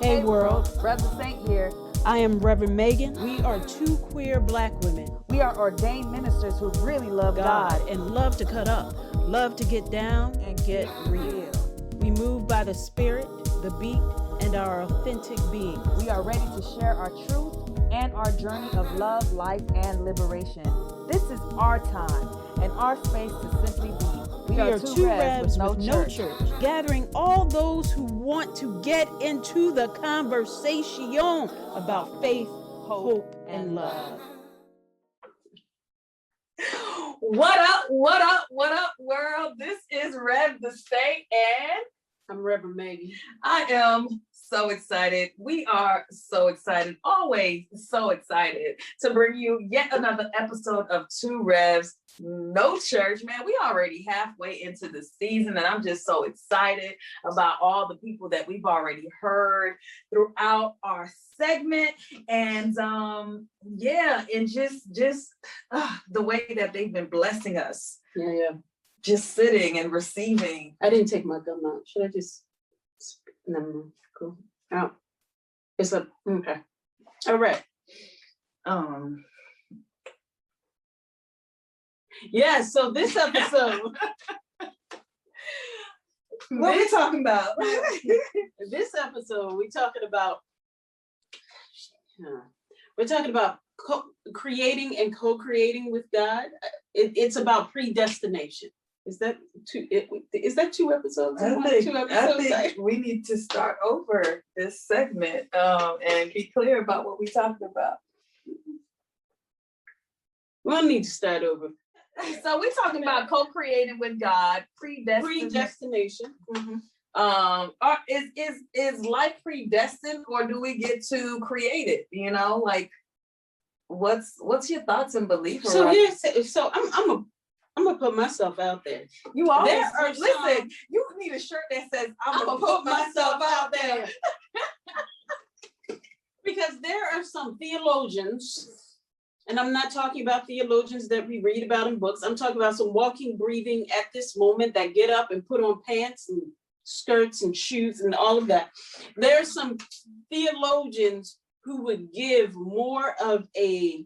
Hey world, Reverend Saint here. I am Reverend Megan. We are two queer Black women. We are ordained ministers who really love God and love to cut up, love to get down and get real. We move by the spirit, the beat, and our authentic being. We are ready to share our truth and our journey of love, life, and liberation. This is our time and our space to simply be. We are two Revs with no church, gathering all those who want to get into the conversation about faith, hope, and love. What up, world? This is Rev the State, and I'm Reverend Megan. I am so excited. We are so excited, always so excited to bring you yet another episode of Two Revs, No Church. Man, we already halfway into the season, and I'm just so excited about all the people that we've already heard throughout our segment, and and just the way that they've been blessing us. Yeah. Just sitting and receiving. I didn't take my gum out. Should I just? No, cool. Oh, it's a okay. All right. Yeah. So this episode, what are we talking about? This episode, we're talking about creating and co-creating with God. It's about predestination. Is that two episodes? I think we need to start over this segment and be clear about what we talked about. We'll need to start over. So we're talking about co-creating with God, predestination. Mm-hmm. Is life predestined, or do we get to create it? You know, like what's your thoughts and beliefs? So I'm gonna put myself out there. You always listen. You need a shirt that says "I'm gonna put myself out there." Because there are some theologians, and I'm not talking about theologians that we read about in books. I'm talking about some walking, breathing at this moment that get up and put on pants and skirts and shoes and all of that. There are some theologians who would give more of a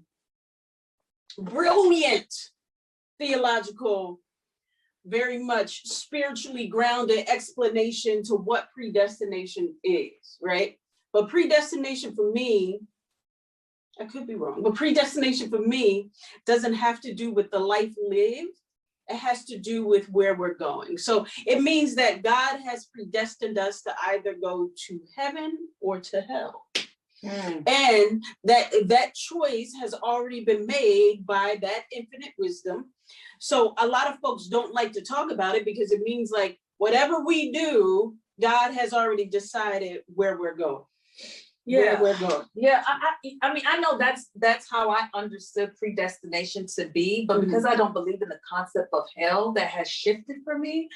brilliant theological, very much spiritually grounded explanation to what predestination is, right? But predestination for me, I could be wrong, but predestination for me doesn't have to do with the life lived. It has to do with where we're going. So it means that God has predestined us to either go to heaven or to hell. And that choice has already been made by that infinite wisdom. So a lot of folks don't like to talk about it because it means like whatever we do, God has already decided where we're going. Yeah, where we're going. Yeah, I mean, I know that's how I understood predestination to be, but because I don't believe in the concept of hell, that has shifted for me.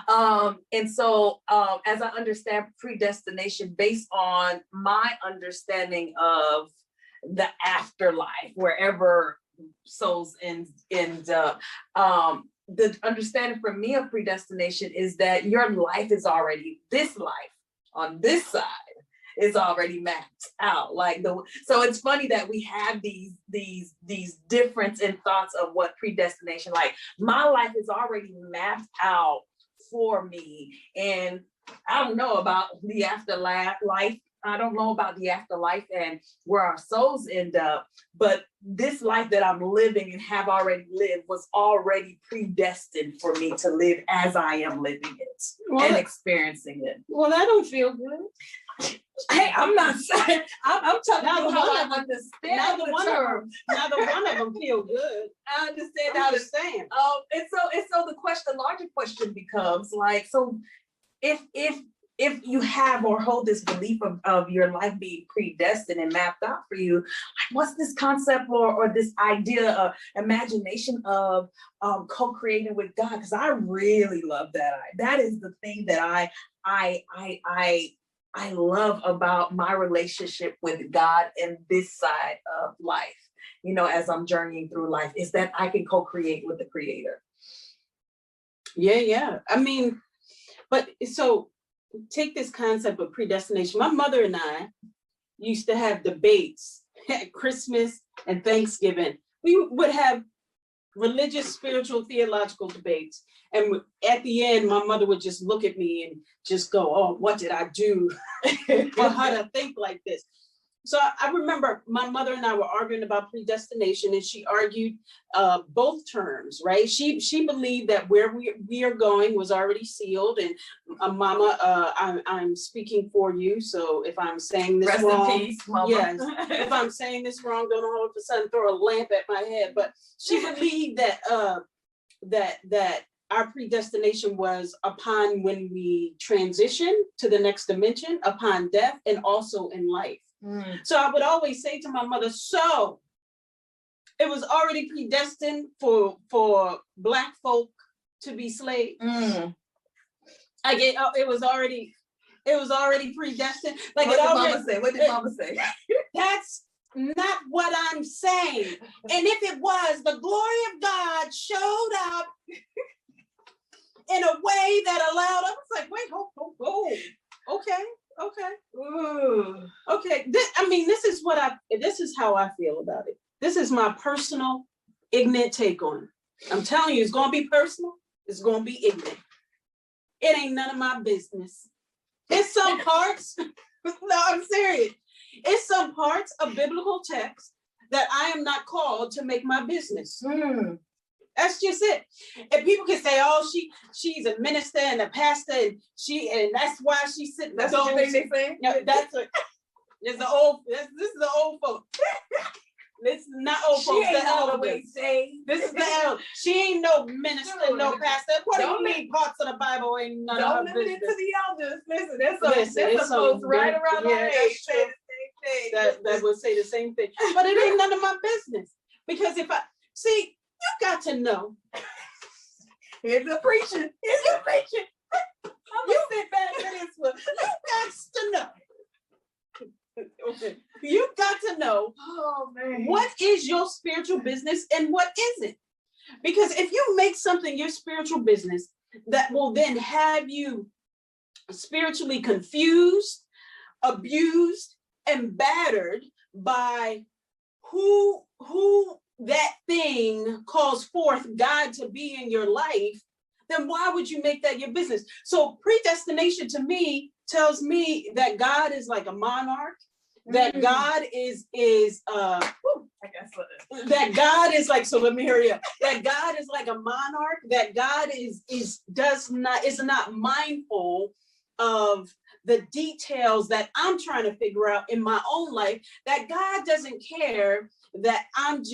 And so as I understand predestination based on my understanding of the afterlife, wherever souls end up, the understanding for me of predestination is that your life is already, this life on this side is already mapped out. So it's funny that we have these difference in thoughts of what predestination, like my life is already mapped out for me, and I don't know about the afterlife. I don't know about the afterlife and where our souls end up, but this life that I'm living and have already lived was already predestined for me to live as I am living it and experiencing it. Well, I don't feel good. Hey, I'm not saying, I'm talking about how I understand the term. Neither one of them feel good. I understand how to stand. And so the larger question becomes like, so if you have or hold this belief of your life being predestined and mapped out for you, like what's this concept or this idea, imagination of co-creating with God? Because I really love that. That is the thing that I love about my relationship with God and this side of life, you know, as I'm journeying through life, is that I can co-create with the Creator. Yeah. I mean, but so take this concept of predestination. My mother and I used to have debates at Christmas and Thanksgiving. We would have religious, spiritual, theological debates. And at the end, my mother would just look at me and just go, oh, what did I do for her to think like this? So I remember my mother and I were arguing about predestination, and she argued both terms, right? She believed that where we are going was already sealed. And Mama, I'm speaking for you. So if I'm saying this Rest wrong, in peace, Mama. yes, if I'm saying this wrong, don't all of a sudden throw a lamp at my head. But she believed that that our predestination was upon when we transition to the next dimension, upon death, and also in life. So I would always say to my mother, so it was already predestined for Black folk to be slaves. It was already predestined. Like what it did already, Mama say? What did Mama say? That's not what I'm saying. And if it was, the glory of God showed up in a way that allowed us, like, wait, oh, okay. Ooh. Okay. This is how I feel about it. This is my personal ignorant take on it. I'm telling you, it's gonna be personal, it's gonna be ignorant. It ain't none of my business. It's some parts, no, I'm serious. It's some parts of biblical text that I am not called to make my business. That's just it. And people can say, "Oh, she's a minister and a pastor, and that's why she's sitting." That's the only thing they say. Yeah, this is the old folk. This is not old folks. She ain't always say. This is the elder. She ain't no minister, no pastor. What do you mean parts of the Bible ain't none of her business? Don't limit it to the elders. Listen, there's some folks right around our age say the same thing. That would say the same thing. But it ain't none of my business. Because if I see, you got to know. Here's the preaching. You sit back for this one. You got to know. Okay. You got to know what is your spiritual business and what isn't. Because if you make something your spiritual business, that will then have you spiritually confused, abused, and battered by who that thing calls forth God to be in your life, then why would you make that your business? So predestination to me tells me that God is like a monarch, that God is that God is like, so let me hurry up, that God is like a monarch, that God is not mindful of the details that I'm trying to figure out in my own life, that God doesn't care that I'm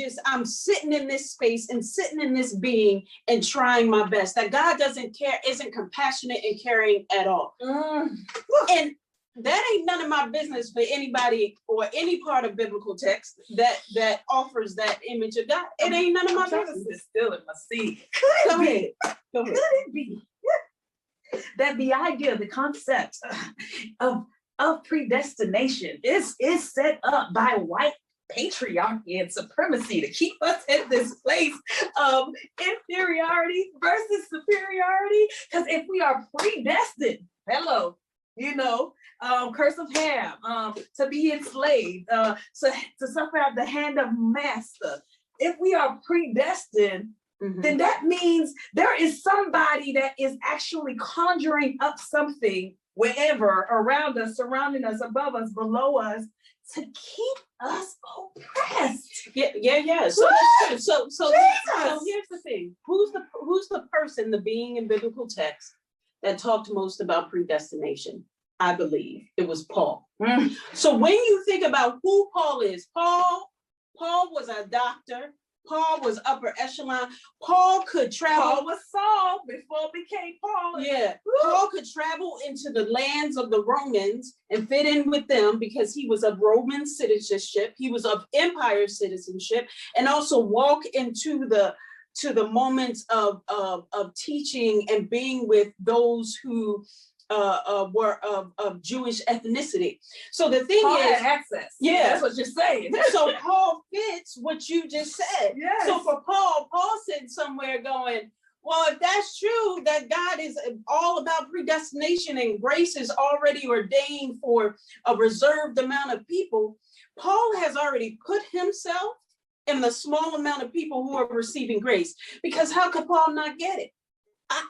sitting in this space and sitting in this being and trying my best, that God doesn't care, isn't compassionate and caring at all. And that ain't none of my business for anybody or any part of biblical text that offers that image of God. It ain't none of my business. Still in my seat. Go ahead. Could it be that the idea, the concept of predestination is set up by white patriarchy and supremacy to keep us in this place of inferiority versus superiority? Because if we are predestined, curse of Ham, to be enslaved, to suffer at the hand of master. If we are predestined, then that means there is somebody that is actually conjuring up something wherever, around us, surrounding us, above us, below us, to keep us oppressed. Yeah. So here's the thing. Who's the person, the being in biblical text that talked most about predestination? I believe it was Paul. So when you think about who Paul is, Paul was a doctor. Paul was upper echelon. Paul could travel. Paul was Saul before it became Paul. Yeah. Paul could travel into the lands of the Romans and fit in with them because he was of Roman citizenship. He was of empire citizenship, and also walk into the moments of teaching and being with those who were of Jewish ethnicity. So the thing Paul is, had access. Yeah, that's what you're saying. So Paul fits what you just said. Yes. So for Paul sitting somewhere going, Well, if that's true, that God is all about predestination and grace is already ordained for a reserved amount of people, Paul has already put himself in the small amount of people who are receiving grace. Because how could Paul not get it? I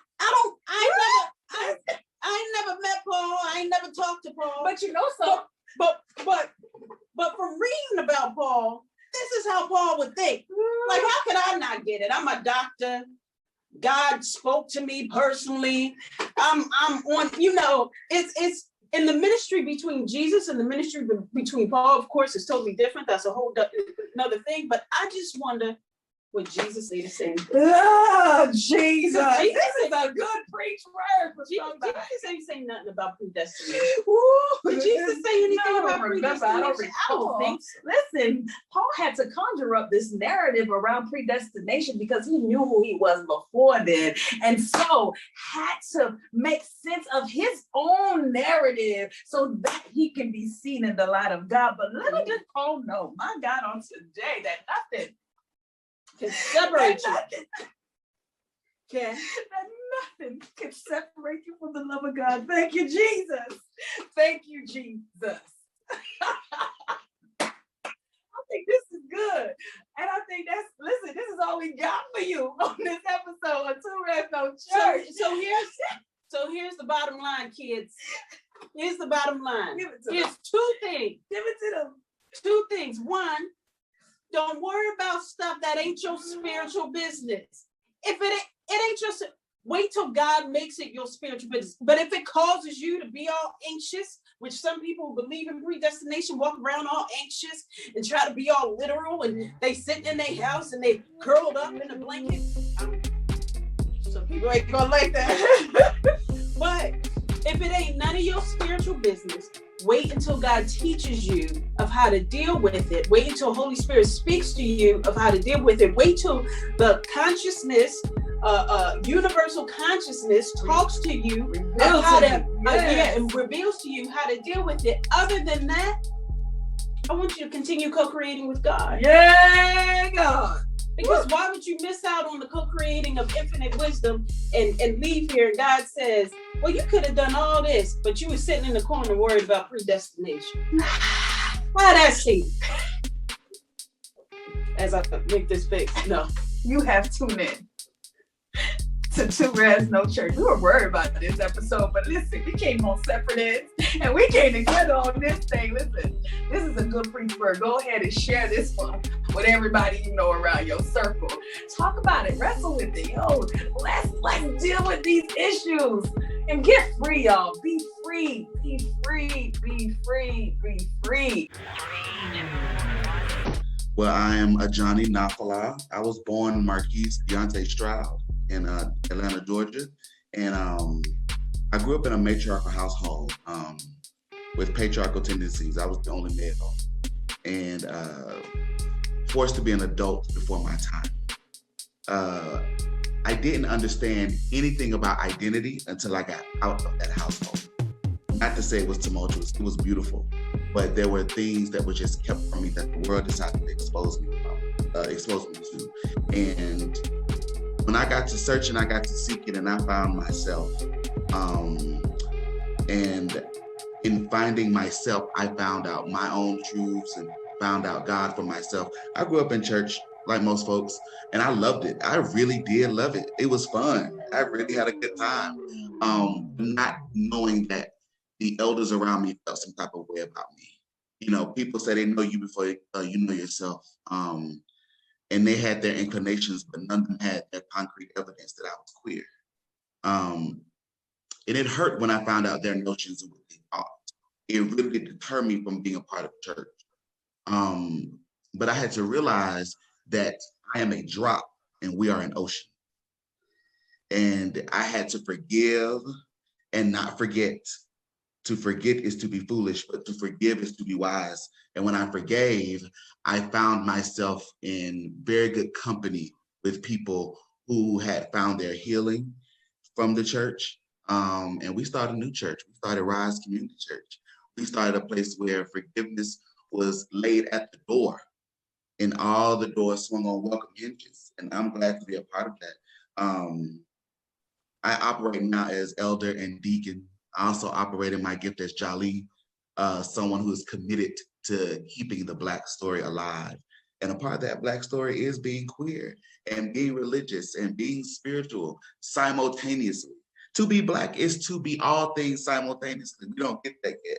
never met Paul. I ain't never talked to Paul. But you know so. But from reading about Paul, this is how Paul would think. Like, how could I not get it? I'm a doctor. God spoke to me personally. I'm on, it's in the ministry between Jesus and the ministry between Paul, of course, is totally different. That's a whole another thing. But I just wonder, would Jesus say the same thing? Oh, Jesus. This is a good preach word for somebody. Jesus ain't saying nothing about predestination. Did Jesus say anything about predestination? I don't think so. Listen, Paul had to conjure up this narrative around predestination because he knew who he was before then. And so had to make sense of his own narrative so that he can be seen in the light of God. But little did Paul know, my God, on today, that nothing can separate you. That nothing can separate you from the love of God. Thank you, Jesus. Thank you, Jesus. I think this is good. And I think listen, this is all we got for you on this episode of Two Rest No Church. So here's the bottom line, kids. Here's the bottom line. Here's two things. Give it to them. Two things. One, don't worry about stuff that ain't your spiritual business. If it ain't just, wait till God makes it your spiritual business. But if it causes you to be all anxious, which some people believe in predestination, walk around all anxious and try to be all literal, and they sit in their house and they curled up in a blanket. Some people ain't gonna like that. But if it ain't none of your spiritual business, wait until God teaches you of how to deal with it. Wait until Holy Spirit speaks to you of how to deal with it. Wait till the consciousness, universal consciousness talks to you of how to, and reveals to you how to deal with it. Other than that, I want you to continue co-creating with God. Yeah, God. Because why would you miss out on the co-creating of infinite wisdom and leave here and God says, well, you could have done all this, but you were sitting in the corner worried about predestination. Why that seem? As I make this face, no. You have tuned in to Two Rest No Church. We were worried about this episode, but listen, we came on separate ends and we came together on this thing. Listen, this is a good preach word. Go ahead and share this one with everybody you know around your circle. Talk about it, wrestle with it. Yo, let's deal with these issues and get free, y'all. Be free, be free, be free, be free. Well, I am Ajani Nafala. I was born Marquise Deontay Stroud in Atlanta, Georgia. And I grew up in a matriarchal household with patriarchal tendencies. I was the only male and forced to be an adult before my time. I didn't understand anything about identity until I got out of that household. Not to say it was tumultuous, it was beautiful, but there were things that were just kept from me that the world decided to expose me to. And when I got to searching, I got to seeking, and I found myself. And in finding myself, I found out my own truths and found out God for myself. I grew up in church like most folks, and I loved it. I really did love it. It was fun. I really had a good time. Not knowing that the elders around me felt some type of way about me. You know, people say they know you before you know yourself. And they had their inclinations, but none of them had their concrete evidence that I was queer. And it hurt when I found out their notions of what they thought. It really deterred me from being a part of church. But I had to realize that I am a drop and we are an ocean. And I had to forgive and not forget. To forget is to be foolish, but to forgive is to be wise. And when I forgave, I found myself in very good company with people who had found their healing from the church. And we started a new church. We started Rise Community Church. We started a place where forgiveness was laid at the door and all the doors swung on welcome hinges. And I'm glad to be a part of that. I operate now as elder and deacon. I also operate in my gift as Jali, someone who is committed to keeping the Black story alive. And a part of that Black story is being queer and being religious and being spiritual simultaneously. To be Black is to be all things simultaneously. We don't get that yet,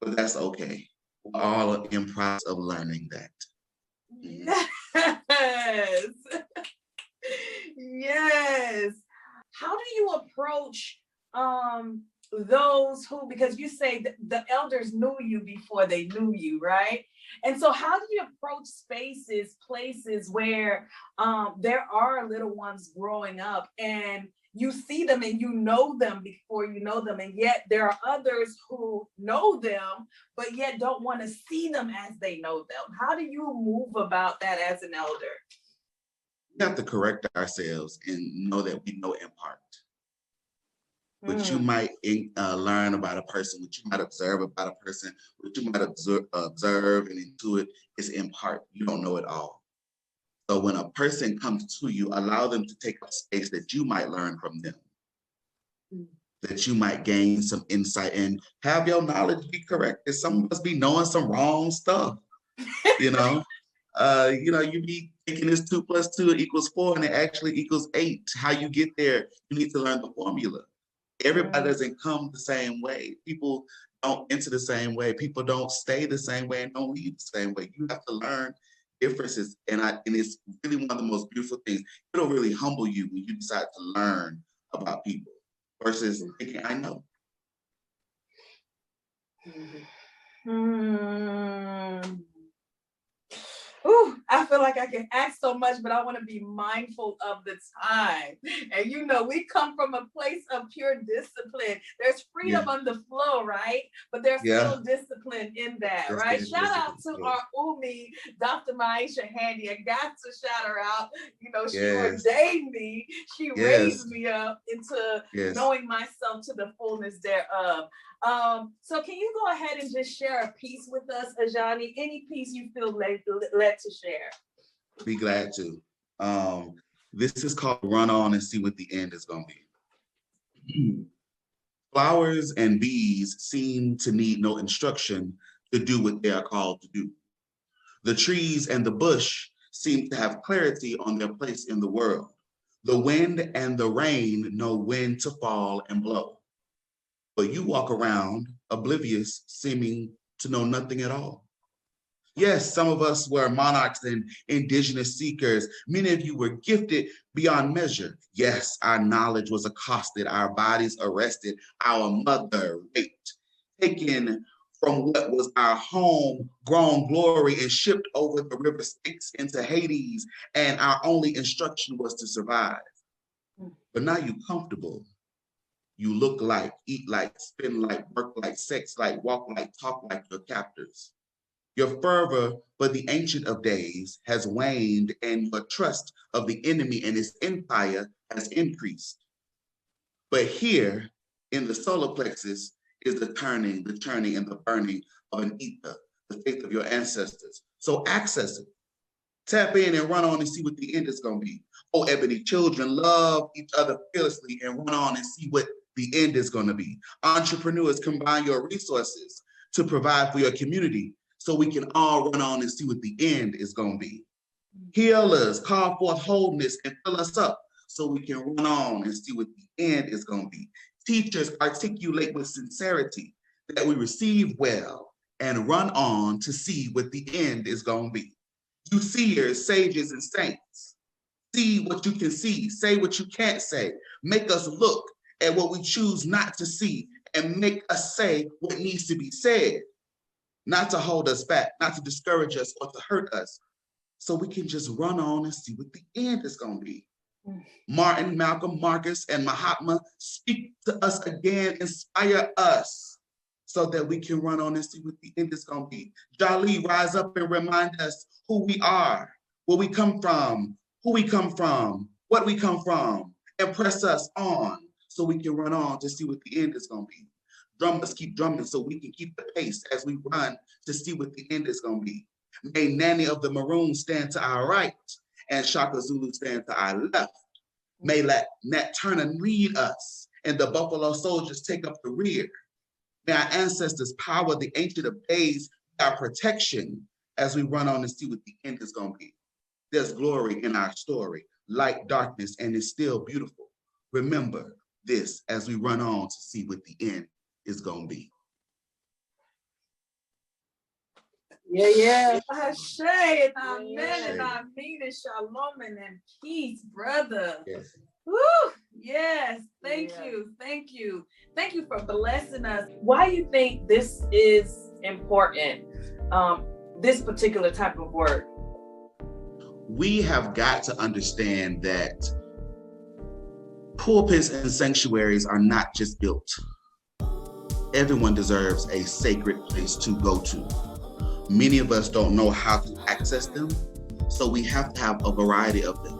but that's okay. We're all in process of learning that. Yes. Yes. How do you approach those who, because you say the elders knew you before they knew you, right? And so how do you approach spaces, places where there are little ones growing up and you see them and you know them before you know them, and yet there are others who know them but yet don't want to see them as they know them? How do you move about that as an elder? We have to correct ourselves and know that we know in part. What you might learn about a person, what you might observe about a person, what you might observe and intuit is in part. You don't know it all. So when a person comes to you, allow them to take up space that you might learn from them, that you might gain some insight and have your knowledge be corrected. Some of us be knowing some wrong stuff, you know. You be thinking this 2 + 2 = 4 and it actually equals 8. How you get there, you need to learn the formula. Everybody doesn't come the same way. People don't enter the same way. People don't stay the same way and don't leave the same way. You have to learn differences. And it's really one of the most beautiful things. It'll really humble you when you decide to learn about people versus thinking, I know. Ooh, I feel like I can ask so much, but I want to be mindful of the time. And we come from a place of pure discipline. There's freedom on the flow, right? But there's still discipline in that, right? Shout out to our Umi, Dr. Maisha Handy. I got to shout her out. She ordained me. She raised me up into knowing myself to the fullness thereof. So can you go ahead and just share a piece with us, Ajani? Any piece you feel led to share? Be glad to. This is called Run On and See What the End is going to be. Flowers and bees seem to need no instruction to do what they are called to do. The trees and the bush seem to have clarity on their place in the world. The wind and the rain know when to fall and blow. But you walk around oblivious, seeming to know nothing at all. Yes, some of us were monarchs and indigenous seekers. Many of you were gifted beyond measure. Yes, our knowledge was accosted, our bodies arrested, our mother raped, taken from what was our homegrown glory and shipped over the river Styx into Hades, and our only instruction was to survive. But now you're comfortable. You look like, eat like, spin like, work like, sex like, walk like, talk like your captors. Your fervor for the Ancient of Days has waned, and your trust of the enemy and his empire has increased. But here in the solar plexus is the turning, and the burning of an ether, the faith of your ancestors. So access it. Tap in and run on and see what the end is going to be. Oh, Ebony children, love each other fearlessly and run on and see what the end is going to be. Entrepreneurs, combine your resources to provide for your community so we can all run on and see what the end is going to be. Healers, call forth wholeness and fill us up so we can run on and see what the end is going to be. Teachers, articulate with sincerity that we receive well and run on to see what the end is going to be. You seers, sages, and saints, see what you can see, say what you can't say, make us look at what we choose not to see and make us say what needs to be said, not to hold us back, not to discourage us or to hurt us, so we can just run on and see what the end is going to be. Martin, Malcolm, Marcus, and Mahatma, speak to us again, inspire us so that we can run on and see what the end is going to be. Jali, rise up and remind us who we are, where we come from, who we come from, what we come from, and press us on so we can run on to see what the end is going to be. Drummers, keep drumming so we can keep the pace as we run to see what the end is going to be. May Nanny of the Maroon stand to our right and Shaka Zulu stand to our left. May let Nat Turner lead us, and the Buffalo Soldiers take up the rear. May our ancestors power the Ancient of Days, our protection, as we run on and see what the end is going to be. There's glory in our story, light, darkness, and it's still beautiful. Remember this as we run on to see what the end is going to be. Yeah. Ashe, and amen, and I mean it. Shalom and peace, brother. Yes. Woo! Yes. Thank Yeah. you. Thank you. Thank you for blessing us. Why do you think this is important? This particular type of work. We have got to understand that pulpits and sanctuaries are not just built. Everyone deserves a sacred place to go to. Many of us don't know how to access them, so we have to have a variety of them.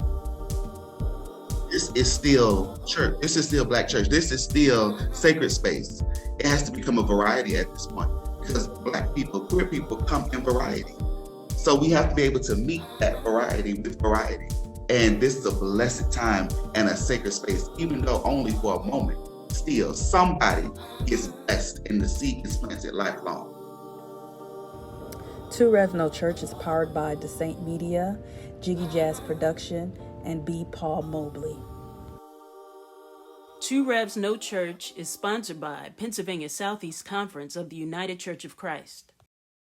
This is still church. This is still Black church. This is still sacred space. It has to become a variety at this point because Black people, queer people come in variety. So we have to be able to meet that variety with variety. And this is a blessed time and a sacred space, even though only for a moment. Still, somebody is blessed and the seed is planted lifelong. Two Revs No Church is powered by DeSaint Media, Jiggy Jazz Production, and B. Paul Mobley. Two Revs No Church is sponsored by Pennsylvania Southeast Conference of the United Church of Christ.